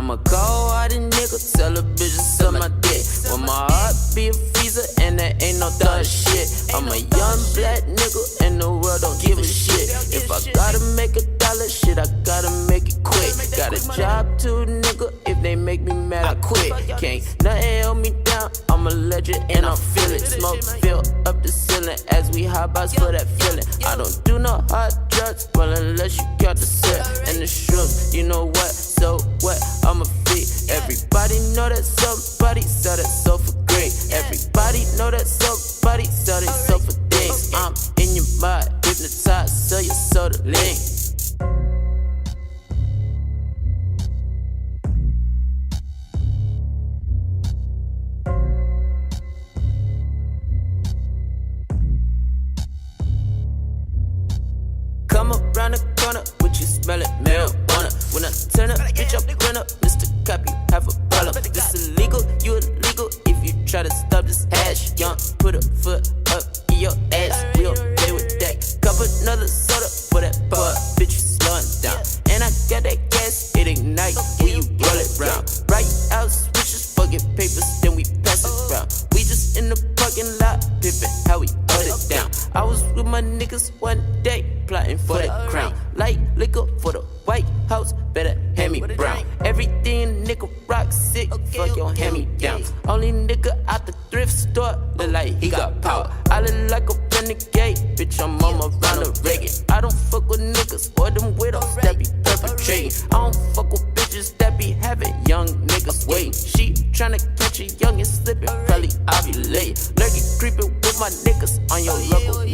I'm a cold-hearted nigga, tell a bitch to suck my dick. When my heart be a freezer and there ain't no thug shit. I'm a young black nigga and the world don't give a shit. If I gotta make $1, shit, I gotta make it quick. Got a job too, nigga, if they make me mad, I quit. Can't nothing hold me down, I'm a legend and I feel it. Smoke fill up the ceiling as we hot box for that feeling. I don't do no hard drugs, well unless you got the syrup and the shrooms. You know what, so what, I'm a freak. Everybody know that somebody sell that soul for green. Everybody know that somebody sell that soul for things. I'm in your mind, hypnotized, sell your soul to link. Come around the corner, what you smellin'? Marijuana. When I turn up, bitch, I'm run up. Mr. Cop, you have a problem. This illegal, you illegal. If you try to stop this hash, young, put a foot up in your ass. We don't play with that. Cup another soda for that bar, bitch, you slowing down. And I got that gas, it ignite when you roll it round. Right out switches, fucking papers, then we pass it round. We just in the parking lot, pimpin' how we hold it down. I was with my niggas one day, plotting for that crown. Light liquor for the White House, better hand me brown. Everything nigga rock sick, fuck your hand me down. Only nigga out the thrift store, look like he got power. I look like a renegade, bitch, I'm on my round of Reagan. I don't fuck with niggas or them widows that be perpetrating. I don't fuck with bitches that be having young niggas waiting. She tryna catch a youngin' slippin', probably ovulating. Lurking, creepin' with my niggas on your local